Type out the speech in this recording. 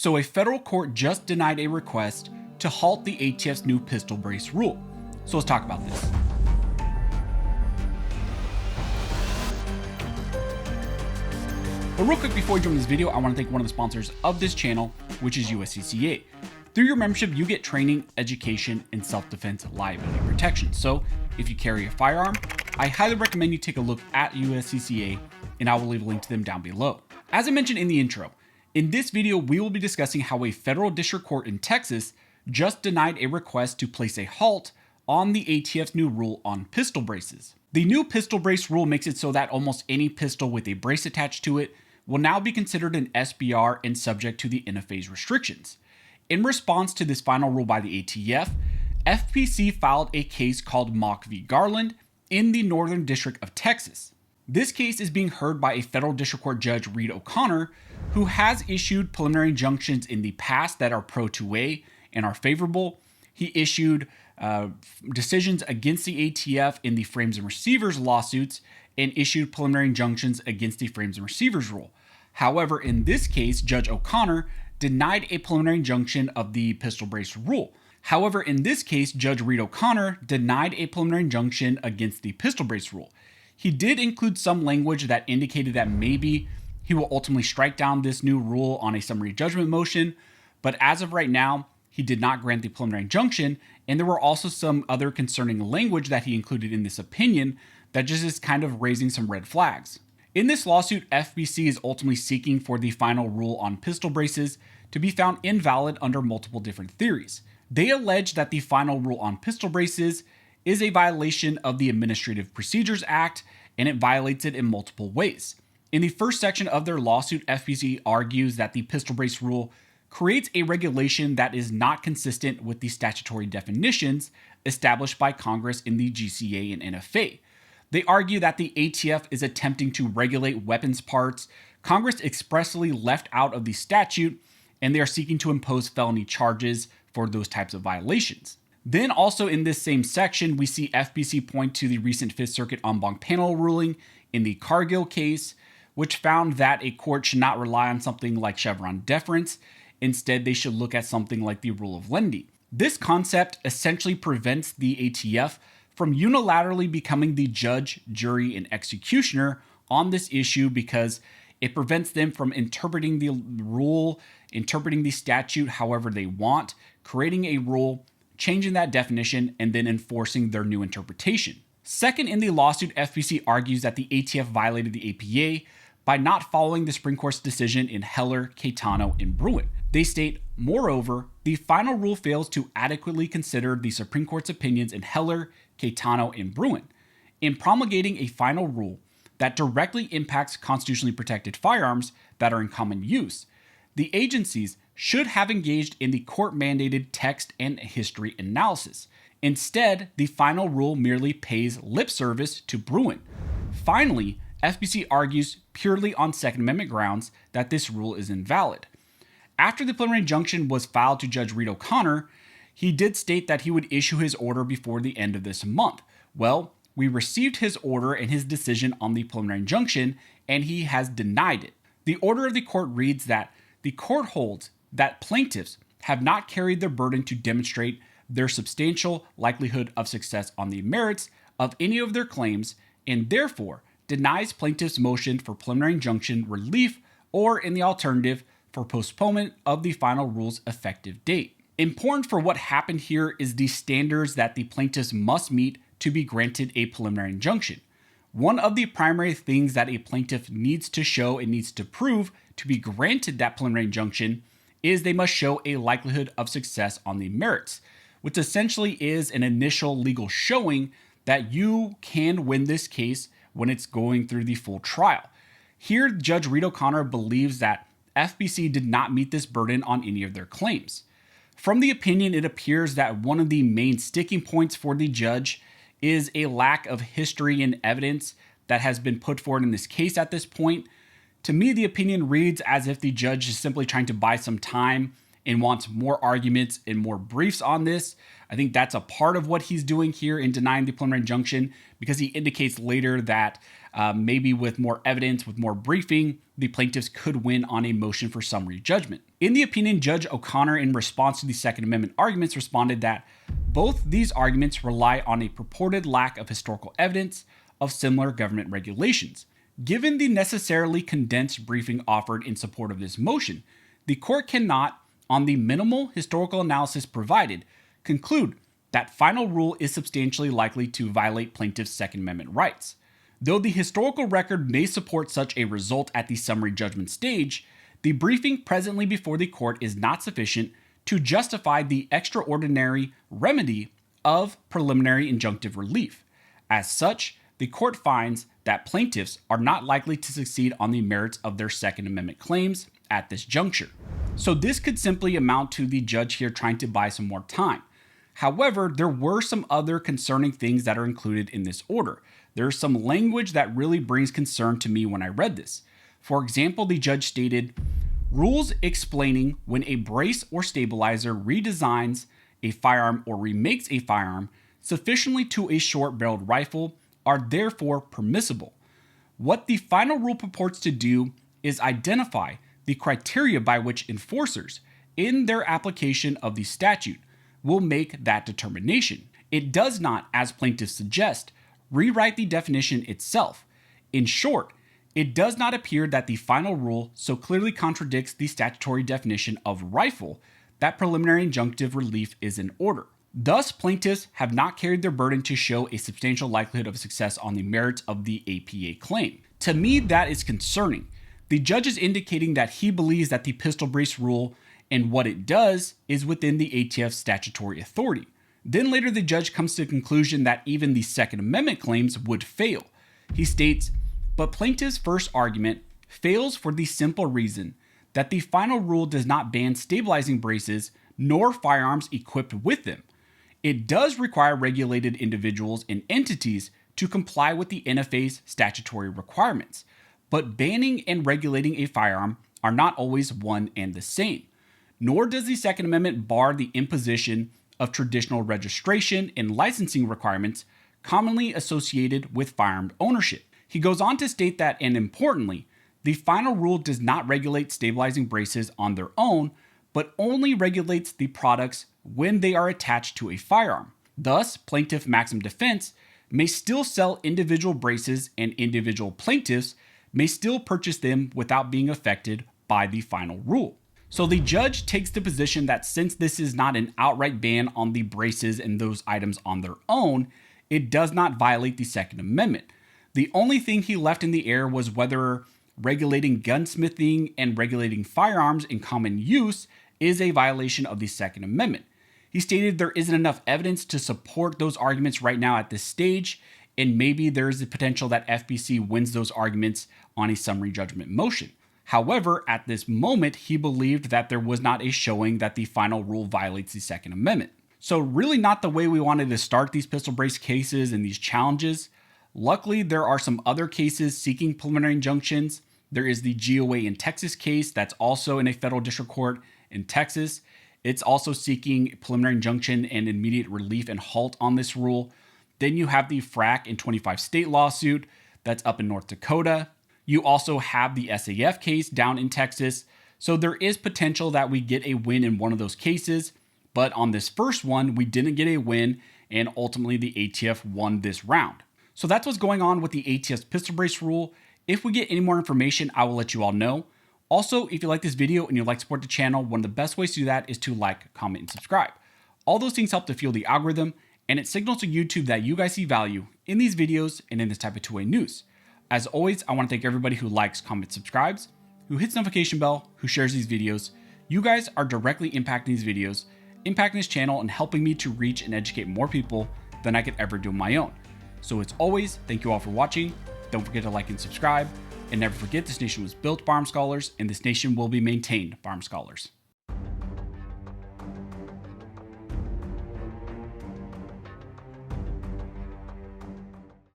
So a federal court just denied a request to halt the ATF's new pistol brace rule. So let's talk about this. But real quick before we jump into this video, I want to thank one of the sponsors of this channel, which is USCCA. Through your membership, you get training, education, and self-defense liability protection. So if you carry a firearm, I highly recommend you take a look at USCCA, and I will leave a link to them down below. As I mentioned in the intro, in this video, we will be discussing how a federal district court in Texas just denied a request to place a halt on the ATF's new rule on pistol braces. The new pistol brace rule makes it so that almost any pistol with a brace attached to it will now be considered an SBR and subject to the NFA's restrictions. In response to this final rule by the ATF, FPC filed a case called Mock v. Garland in the Northern District of Texas. This case is being heard by a federal district court judge, Reed O'Connor, who has issued preliminary injunctions in the past that are pro 2A and are favorable. He issued decisions against the ATF in the frames and receivers lawsuits and issued preliminary injunctions against the frames and receivers rule. However, in this case, Judge O'Connor denied a preliminary injunction of the pistol brace rule. However, in this case, Judge Reed O'Connor denied a preliminary injunction against the pistol brace rule. He did include some language that indicated that maybe he will ultimately strike down this new rule on a summary judgment motion, but as of right now, he did not grant the preliminary injunction, and there were also some other concerning language that he included in this opinion that just is kind of raising some red flags. In this lawsuit, FBC is ultimately seeking for the final rule on pistol braces to be found invalid under multiple different theories. They allege that the final rule on pistol braces is a violation of the Administrative Procedures Act, and it violates it in multiple ways. In the first section of their lawsuit, FBC argues that the pistol brace rule creates a regulation that is not consistent with the statutory definitions established by Congress in the GCA and NFA. They argue that the ATF is attempting to regulate weapons parts Congress expressly left out of the statute, and they are seeking to impose felony charges for those types of violations. Then also in this same section, we see FBC point to the recent Fifth Circuit en banc panel ruling in the Cargill case, which found that a court should not rely on something like Chevron deference. Instead, they should look at something like the rule of lenity. This concept essentially prevents the ATF from unilaterally becoming the judge, jury, and executioner on this issue because it prevents them from interpreting the rule, interpreting the statute however they want, creating a rule, changing that definition, and then enforcing their new interpretation. Second, in the lawsuit, FBC argues that the ATF violated the APA by not following the Supreme Court's decision in Heller, Caetano, and Bruen. They state, moreover, the final rule fails to adequately consider the Supreme Court's opinions in Heller, Caetano, and Bruen. In promulgating a final rule that directly impacts constitutionally protected firearms that are in common use, the agencies should have engaged in the court-mandated text and history analysis. Instead, the final rule merely pays lip service to Bruen. Finally, FBC argues purely on Second Amendment grounds that this rule is invalid. After the preliminary injunction was filed to Judge Reed O'Connor, he did state that he would issue his order before the end of this month. Well, we received his order and his decision on the preliminary injunction, and he has denied it. The order of the court reads that the court holds that plaintiffs have not carried their burden to demonstrate their substantial likelihood of success on the merits of any of their claims, and therefore denies plaintiffs' motion for preliminary injunction relief or, in the alternative, for postponement of the final rule's effective date. Important for what happened here is the standards that the plaintiffs must meet to be granted a preliminary injunction. One of the primary things that a plaintiff needs to show and needs to prove to be granted that preliminary injunction is they must show a likelihood of success on the merits, which essentially is an initial legal showing that you can win this case when it's going through the full trial. Here, Judge Reed O'Connor believes that FBC did not meet this burden on any of their claims. From the opinion, it appears that one of the main sticking points for the judge is a lack of history and evidence that has been put forward in this case at this point. To me, the opinion reads as if the judge is simply trying to buy some time and wants more arguments and more briefs on this. I think that's a part of what he's doing here in denying the preliminary injunction, because he indicates later that maybe with more evidence, with more briefing, the plaintiffs could win on a motion for summary judgment. In the opinion, Judge O'Connor, in response to the Second Amendment arguments, responded that both these arguments rely on a purported lack of historical evidence of similar government regulations. Given the necessarily condensed briefing offered in support of this motion, the court cannot, on the minimal historical analysis provided, conclude that final rule is substantially likely to violate plaintiffs' Second Amendment rights. Though the historical record may support such a result at the summary judgment stage, the briefing presently before the court is not sufficient to justify the extraordinary remedy of preliminary injunctive relief. As such, the court finds that plaintiffs are not likely to succeed on the merits of their Second Amendment claims at this juncture. So this could simply amount to the judge here trying to buy some more time. However, there were some other concerning things that are included in this order. There's some language that really brings concern to me when I read this. For example, the judge stated, rules explaining when a brace or stabilizer redesigns a firearm or remakes a firearm sufficiently to a short-barreled rifle are therefore permissible. What the final rule purports to do is identify the criteria by which enforcers, in their application of the statute, will make that determination. It does not, as plaintiffs suggest, rewrite the definition itself. In short, it does not appear that the final rule so clearly contradicts the statutory definition of rifle that preliminary injunctive relief is in order. Thus, plaintiffs have not carried their burden to show a substantial likelihood of success on the merits of the APA claim. To me, that is concerning. The judge is indicating that he believes that the pistol brace rule and what it does is within the ATF's statutory authority. Then later the judge comes to the conclusion that even the Second Amendment claims would fail. He states, but plaintiff's first argument fails for the simple reason that the final rule does not ban stabilizing braces nor firearms equipped with them. It does require regulated individuals and entities to comply with the NFA's statutory requirements, but banning and regulating a firearm are not always one and the same. Nor does the Second Amendment bar the imposition of traditional registration and licensing requirements commonly associated with firearm ownership. He goes on to state that, and importantly, the final rule does not regulate stabilizing braces on their own, but only regulates the products when they are attached to a firearm. Thus, plaintiff maximum defense may still sell individual braces and individual plaintiffs may still purchase them without being affected by the final rule. So the judge takes the position that since this is not an outright ban on the braces and those items on their own, it does not violate the Second Amendment. The only thing he left in the air was whether regulating gunsmithing and regulating firearms in common use is a violation of the Second Amendment. He stated there isn't enough evidence to support those arguments right now at this stage, and maybe there is the potential that FBC wins those arguments on a summary judgment motion. However, at this moment, he believed that there was not a showing that the final rule violates the Second Amendment. So really not the way we wanted to start these pistol brace cases and these challenges. Luckily, there are some other cases seeking preliminary injunctions. There is the GOA in Texas case that's also in a federal district court in Texas. It's also seeking preliminary injunction and immediate relief and halt on this rule. Then you have the FRAC in 25 state lawsuit that's up in North Dakota. You also have the SAF case down in Texas. So there is potential that we get a win in one of those cases. But on this first one, we didn't get a win, and ultimately the ATF won this round. So that's what's going on with the ATF's pistol brace rule. If we get any more information, I will let you all know. Also, if you like this video and you'd like to support the channel, one of the best ways to do that is to like, comment, and subscribe. All those things help to fuel the algorithm, and it signals to YouTube that you guys see value in these videos and in this type of two-way news. As always, I want to thank everybody who likes, comments, subscribes, who hits the notification bell, who shares these videos. You guys are directly impacting these videos, impacting this channel, and helping me to reach and educate more people than I could ever do on my own. So as always, thank you all for watching. Don't forget to like and subscribe. And never forget, this nation was built by armed scholars, and this nation will be maintained by armed scholars.